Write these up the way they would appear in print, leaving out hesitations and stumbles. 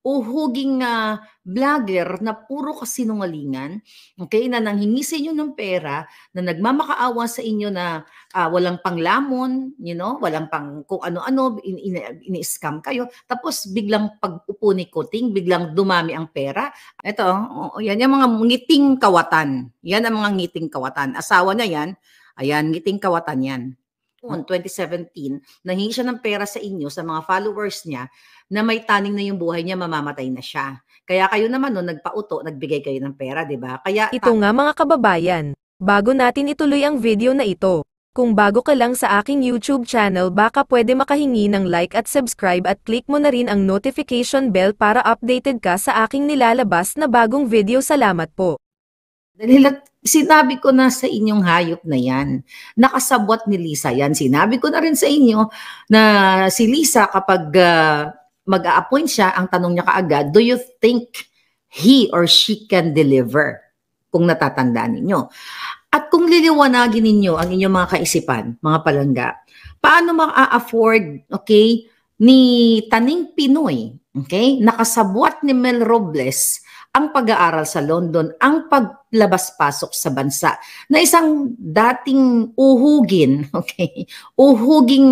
uhuging vlogger na puro kasinungalingan, okay, na nanghingi sa inyo ng pera, na nagmamakaawa sa inyo na walang panglamon, walang pang kung ano-ano, ini-scam kayo, tapos biglang pag-upo ni Kuting, biglang dumami ang pera. Ito, yan yung mga ngiting kawatan. Yan ang mga ngiting kawatan. Asawa na yan, ayan, ngiting kawatan yan. 2017, nanghingi siya ng pera sa inyo, sa mga followers niya, na may taning na yung buhay niya, mamamatay na siya. Kaya kayo naman no, nagpauto, nagbigay kayo ng pera, di ba? Kaya ito nga mga kababayan, bago natin ituloy ang video na ito, kung bago ka lang sa aking YouTube channel baka pwede makahingi ng like at subscribe at click mo na rin ang notification bell para updated ka sa aking nilalabas na bagong video. Salamat po. Dahil sinabi ko na sa inyong hayop na yan, nakasabwat ni Lisa yan. Sinabi ko na rin sa inyo na si Lisa kapag mag-a-appoint siya, ang tanong niya kaagad, do you think he or she can deliver? Kung natatandaan ninyo. At kung liliwanagin ninyo ang inyong mga kaisipan, mga palangga, paano ma-afford, okay, ni Taning Pinoy, okay, nakasabwat ni Mel Robles, ang pag-aaral sa London, ang paglabas-pasok sa bansa, na isang dating uhugin, okay, uhuging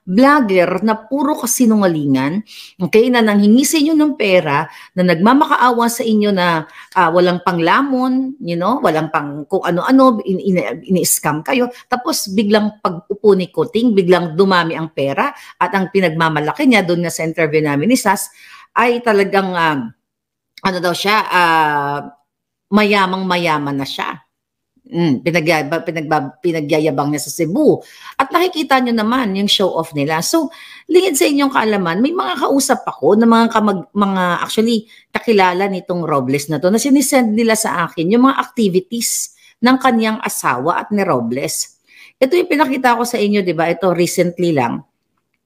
vlogger na puro kasinungalingan, okay, na nanghingi sa inyo ng pera, na nagmamakaawa sa inyo na walang panglamon, walang pang kung ano-ano, ini-scam kayo, tapos biglang pag-upo ni Kuting, biglang dumami ang pera, at ang pinagmamalaki niya doon na sa interview namin ni Sas, ay talagang ano daw siya, mayamang-mayaman na siya. Pinagyayabang niya sa Cebu. At nakikita nyo naman yung show off nila. So, lingid sa inyong kaalaman, may mga kausap ako na mga actually kakilala nitong Robles na to na sinisend nila sa akin yung mga activities ng kanyang asawa at ni Robles. Ito yung pinakita ko sa inyo, di ba? Ito recently lang.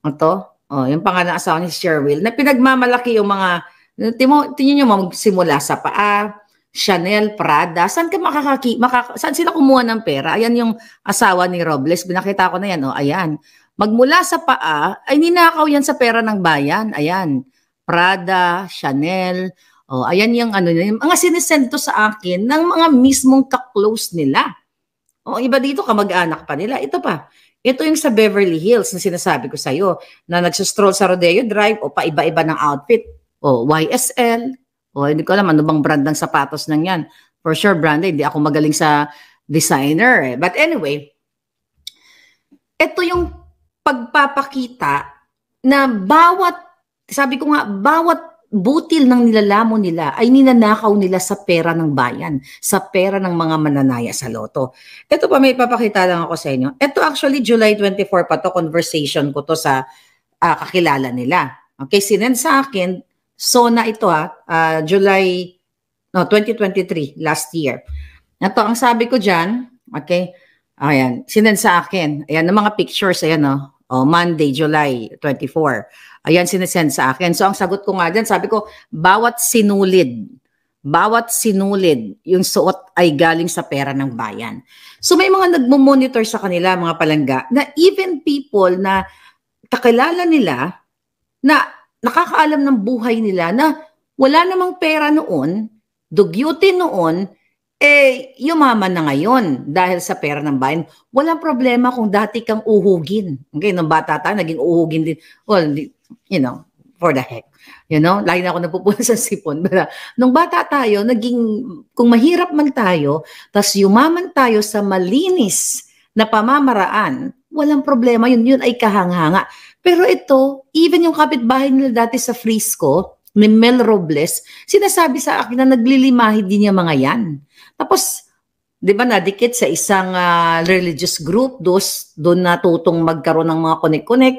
Ito, yung pangalan ng asawa ni Sherwill, na pinagmamalaki yung mga tingnan nyo, magsimula sa paa, Chanel, Prada, saan saan sila kumuha ng pera? Ayan yung asawa ni Robles, binakita ko na yan, ayan. Magmula sa paa, ay ninakaw yan sa pera ng bayan, ayan. Prada, Chanel, ayan yung mga sinisend to sa akin ng mga mismong ka-close nila. Iba dito, kamag-anak pa nila. Ito pa, ito yung sa Beverly Hills na sinasabi ko sa'yo, na nagsistroll sa Rodeo Drive o paiba-iba ng outfit. YSL, hindi ko alam ano bang brand ng sapatos nang yan. For sure, branded. Hindi ako magaling sa designer. But anyway, ito yung pagpapakita na sabi ko nga, bawat butil ng nilalamon nila ay ninanakaw nila sa pera ng bayan, sa pera ng mga mananaya sa loto. Ito pa, may papakita lang ako sa inyo. Ito actually, July 24 pa to, conversation ko to sa kakilala nila. Okay, sinend sa akin, SONA ito July 2023, last year. Ito, ang sabi ko dyan, okay, ayan, sinend sa akin. Ayan, ng mga pictures, ayan Monday, July 24. Ayan, sinesend sa akin. So, ang sagot ko nga dyan, sabi ko, bawat sinulid yung suot ay galing sa pera ng bayan. So, may mga nagmo-monitor sa kanila, mga palangga, na even people na kakilala nila, na nakakaalam ng buhay nila na wala namang pera noon, dugyutin noon, yumaman na ngayon dahil sa pera ng bayan. Walang problema kung dati kang uhugin. Okay, nung bata tayo, naging uhugin din. Well, for the heck. Lagi na ako nagpupunta sa sipon. But, nung bata tayo, kung mahirap man tayo, tas yumaman tayo sa malinis na pamamaraan, walang problema. Yun ay kahanghanga. Pero ito, even yung kapitbahay nila dati sa Frisco, ni Mel Robles, sinasabi sa akin na naglilimahi din yung mga yan. Tapos, di ba, nadikit sa isang religious group, doon natutong magkaroon ng mga connect-connect,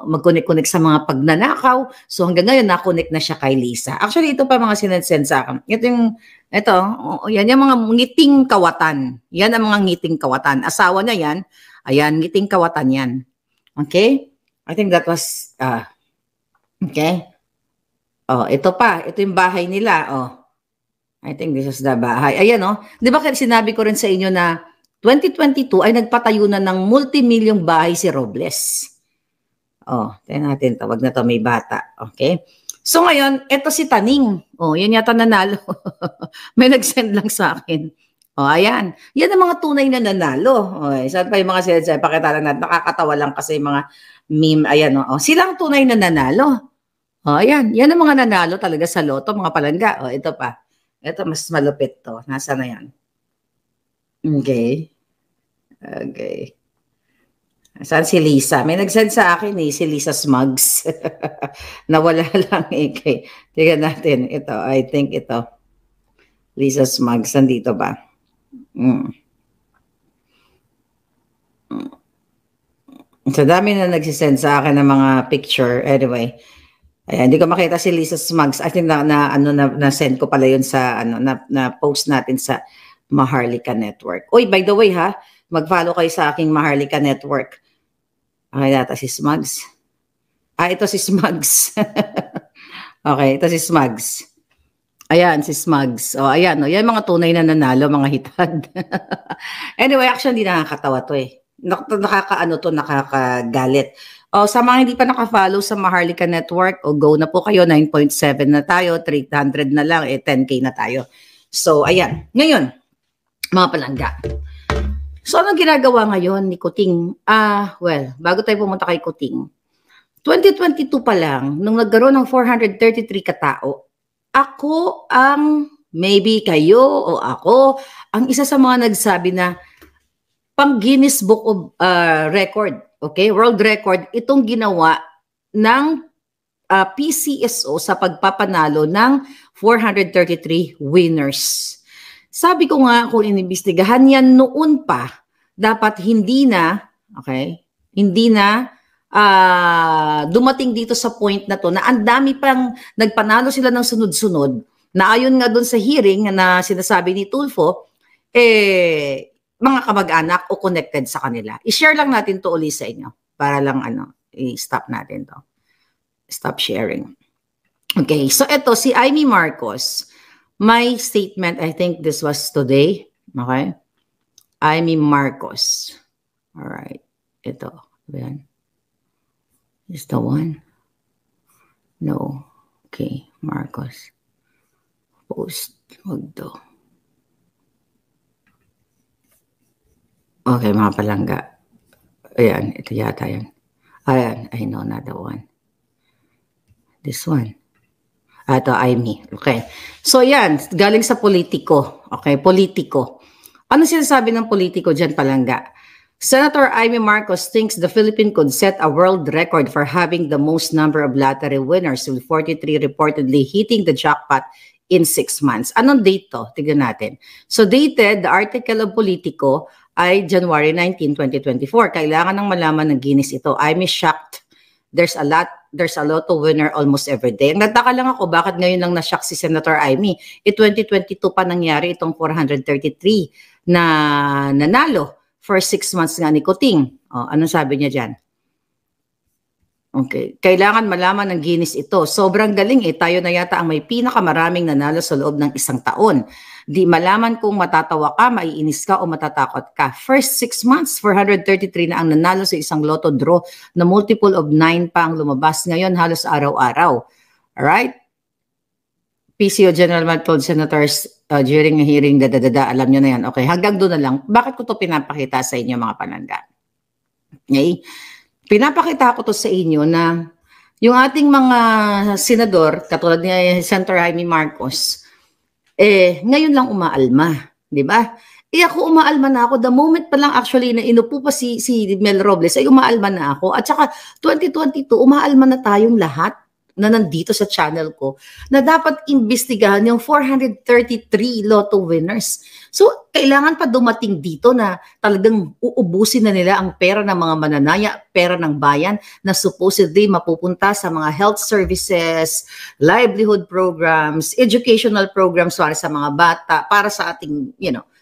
mag-connect-connect sa mga pagnanakaw. So hanggang ngayon, na-connect na siya kay Lisa. Actually, ito pa mga sinensend sa akin. Yan yung mga ngiting kawatan. Yan ang mga ngiting kawatan. Asawa na yan, ayan, ngiting kawatan yan. Okay? I think that was, okay. Ito pa. Ito yung bahay nila. I think this is the bahay. Ayan, Di ba sinabi ko rin sa inyo na 2022 ay nagpatayo na ng multimilyong bahay si Robles. Tingnan natin. Tawag na to, may bata. Okay. So ngayon, eto si Taning. Oh, yan yata nanalo. May nag-send lang sa akin. Oh, ayan. Yan ang mga tunay na nanalo. Okay, saan pa yung mga sila? Pakita lang natin. Nakakatawa lang kasi yung mga meme. Ayan, oh. Silang tunay na nanalo. Oh, ayan. Yan ang mga nanalo talaga sa loto, mga palangga. Oh, ito pa. Ito, mas malupit to. Nasa na yan? Okay. Okay. Saan si Lisa? May nag-send sa akin si Lisa Smugs. Nawala lang eh. Tingnan natin. Ito, I think ito. Lisa Smugs, nandito ba? Sa dami na nagsisend sa akin ng mga picture. Anyway, ayan, hindi ko makita si Lisa Smugs. I think na send ko pala yun sa na post natin sa Maharlika Network. Oy, by the way ha, mag-follow kayo sa aking Maharlika Network. Okay, data si Smugs. Ito si Smugs. Okay, ito si Smugs. Ayan, si Smugs. O, ayan, o. Yan mga tunay na nanalo, mga hitad. Anyway, actually, nakakatawa to eh. Nakakagalit. O, sa mga hindi pa nakafollow sa Maharlika Network, o go na po kayo, 9.7 na tayo, 300 na lang, 10K na tayo. So, ayan. Ngayon, mga palangga. So, anong ginagawa ngayon ni Kuting? Well, bago tayo pumunta kay Kuting, 2022 pa lang, nung nagkaroon ng 433 katao, ako ang, maybe kayo o ako, ang isa sa mga nagsabi na pang Guinness Book of Record, okay, World Record, itong ginawa ng PCSO sa pagpapanalo ng 433 winners. Sabi ko nga kung inimbestigahan yan noon pa, dapat hindi na, okay, hindi na dumating dito sa point na to na ang dami pang nagpanalo sila ng sunod-sunod na ayon nga doon sa hearing na sinasabi ni Tulfo, mga kamag-anak o connected sa kanila. I-share lang natin to uli sa inyo para lang i-stop natin to. Stop sharing. Okay, so ito si Amy Marcos. My statement, I think this was today. Okay? Amy Marcos. All right. Ito. Ayan. Is the one? No. Okay. Marcos. Post. Wag to. Okay, mga palangga. Ayan. Ito yata yan. Ayan. I know, not the one. This one. Ito, Amy. Okay. So, yan. Galing sa politiko. Okay, politiko. Ano sinasabi ng politiko dyan, palangga? Senator Amy Marcos thinks the Philippines could set a world record for having the most number of lottery winners, with 43 reportedly hitting the jackpot in 6 months. Anong date to? Tignan natin. So, dated, the article of Politico ay January 19, 2024. Kailangan ng malaman ng Guinness ito. I'm shocked. There's a lotto winner almost every day. Nagtaka lang ako, bakit ngayon lang na-shock si Senator Amy? 2022 pa nangyari itong 433 na nanalo for 6 months nga ni Kuting. O, anong sabi niya dyan? Okay. Kailangan malaman ng Guinness ito. Sobrang galing eh. Tayo na yata ang may pinakamaraming nanalo sa loob ng 1 taon. Di malaman kung matatawa ka, maiinis ka o matatakot ka. First 6 months, 433 na ang nanalo sa isang lotto draw na multiple of 9 pa ang lumabas. Ngayon halos araw-araw. Alright? PCO General Mad told senators during a hearing, alam nyo na yan. Okay, hanggang doon na lang. Bakit ko to pinapakita sa inyo, mga panangga? Okay? Pinapakita ko to sa inyo na yung ating mga senador, katulad ni Senator Jaime Marcos, ngayon lang umaalma, di ba? Ako umaalma na ako, the moment pa lang actually na inupo pa si Mel Robles, ay umaalma na ako. At saka 2022, umaalma na tayong lahat na nandito sa channel ko na dapat imbestigahan yung 433 lotto winners. So, kailangan pa dumating dito na talagang uubusin na nila ang pera ng mga mananaya, pera ng bayan na supposedly mapupunta sa mga health services, livelihood programs, educational programs para sa mga bata, para sa ating,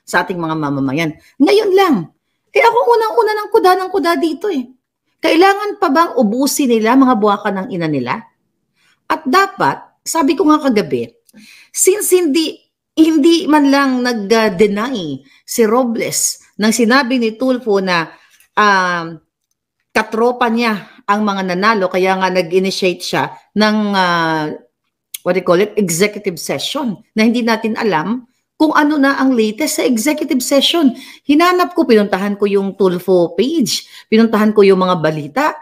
sa ating mga mamamayan. Ngayon lang. Ako unang-una ng kuda dito eh. Kailangan pa bang ubusin nila mga buwakan ng ina nila? At dapat, sabi ko nga kagabi, since hindi man lang nag-deny si Robles nang sinabi ni Tulfo na katropa niya ang mga nanalo, kaya nga nag-initiate siya ng what do you call it, executive session na hindi natin alam kung ano na ang latest sa executive session. Hinanap ko, pinuntahan ko yung Tulfo page, pinuntahan ko yung mga balita.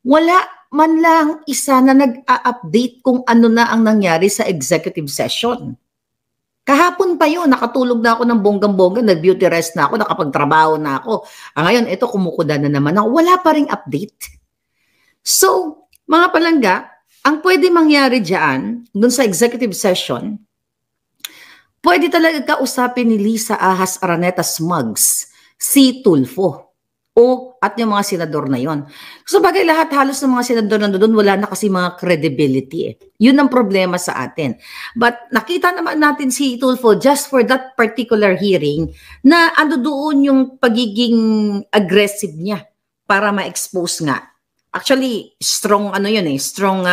Wala man lang isa na nag-a-update kung ano na ang nangyari sa executive session. Kahapon pa yun, nakatulog na ako ng bonggang-bongga, nag-beauty rest na ako, nakapagtrabaho na ako. Ngayon, ito kumukuda na naman ako. Wala pa ring update. So, mga palangga, ang pwede mangyari dyan, dun sa executive session, pwede talaga kausapin ni Lisa Ahas Araneta Smugs si Tulfo at yung mga senador na yon. So bagay lahat halos ng mga senador na doon wala na kasi mga credibility. Yun ang problema sa atin. But nakita naman natin si Tulfo just for that particular hearing na ano doon yung pagiging aggressive niya para ma-expose nga. Actually, strong ano yun strong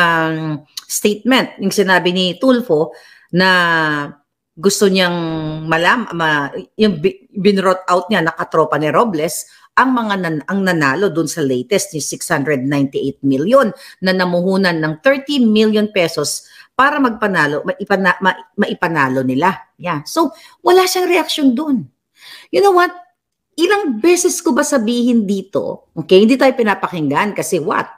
statement yung sinabi ni Tulfo na gusto niyang yung binrot out niya, nakatropa ni Robles, ang nanalo dun sa latest ni 698 million na namuhunan ng 30 million pesos para magpanalo, maipanalo nila. Yeah. So, wala siyang reaction dun. You know what? Ilang beses ko ba sabihin dito, okay, hindi tayo pinapakinggan kasi what?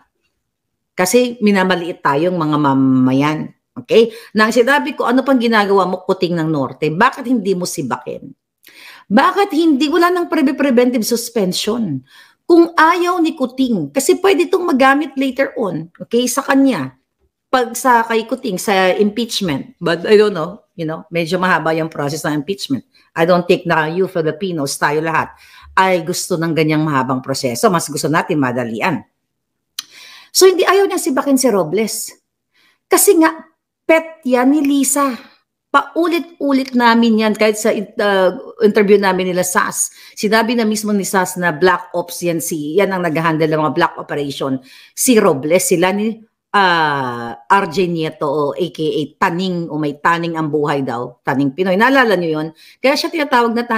Kasi minamaliit tayong mga mamamayan. Okay? Nang sinabi ko, ano pang ginagawa mo, Kuting ng Norte? Bakit hindi mo sibakin? Bakit hindi? Wala nang preventive suspension. Kung ayaw ni Kuting, kasi pwede itong magamit later on, okay, sa kanya. Pag sa kay Kuting, sa impeachment. But I don't know, medyo mahaba yung process ng impeachment. I don't think na you Filipinos, tayo lahat, ay gusto ng ganyang mahabang proseso. Mas gusto natin madalian. So hindi ayaw niya sibakin si Robles. Kasi nga, pet yan ni Lisa. Paulit-ulit namin yan kahit sa interview namin nila SAS. Sinabi na mismo ni SAS na black ops yan ang nag-handle ng mga black operation. Si Robles, sila ni RJ Nieto o aka Taning o may taning ang buhay daw. Taning Pinoy. Naalala nyo yun? Kaya siya tinatawag na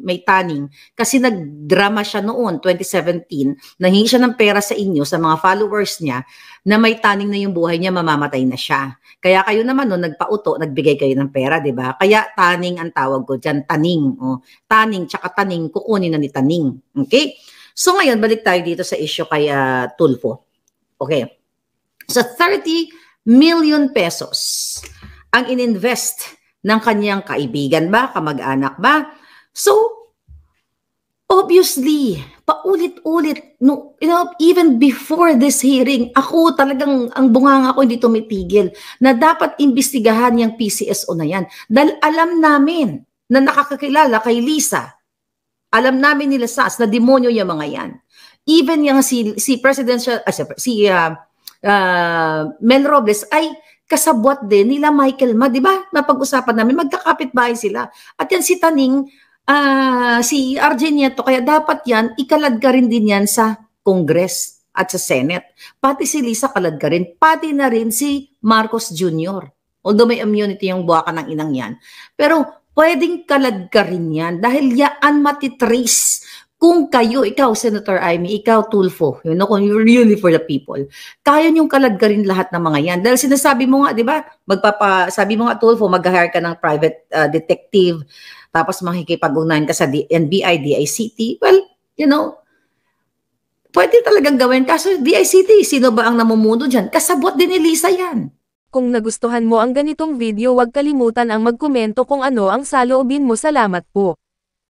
may taning kasi nagdrama siya noon, 2017, nanghingi siya ng pera sa inyo, sa mga followers niya, na may taning na yung buhay niya, mamamatay na siya. Kaya kayo naman no, nagpauto, nagbigay kayo ng pera, di ba? Kaya taning ang tawag ko dyan, taning. Taning, tsaka taning, kukunin na ni Taning. Okay? So ngayon, balik tayo dito sa issue kay Tulfo. Okay. So 30 million pesos ang ininvest ng kanyang kaibigan ba, kamag-anak ba? So, obviously, paulit-ulit, even before this hearing, ako talagang, ang bunganga ko hindi tumitigil na dapat imbestigahan yung PCSO na yan. Dahil alam namin na nakakakilala kay Lisa. Alam namin nila SAS na demonyo yung mga yan. Even yung si Presidential, Mel Robles ay kasabwat din nila Michael Ma, di ba? Napag-usapan namin, magkakapit-bahay sila. At yan si Taning, si RJ Nieto, kaya dapat yan, ikalad ka rin din yan sa Congress at sa Senate. Pati si Lisa kalad ka rin, pati na rin si Marcos Jr. Although may immunity yung buwaka ng inang yan. Pero pwedeng kalad ka rin yan dahil yaan matitrace. Kung kayo, ikaw, Senator Amy, ikaw, Tulfo, kung you're really for the people, kaya niyong kaladgarin lahat ng mga yan. Dahil sinasabi mo nga, di ba, sabi mo nga, Tulfo, mag-hire ka ng private detective, tapos makikipag-ugnayan ka sa NBI, DICT. Well, pwede talagang gawin. Kaso DICT, sino ba ang namumuno dyan? Kasabot din ni Lisa yan. Kung nagustuhan mo ang ganitong video, huwag kalimutan ang magkomento kung ano ang saloobin mo. Salamat po.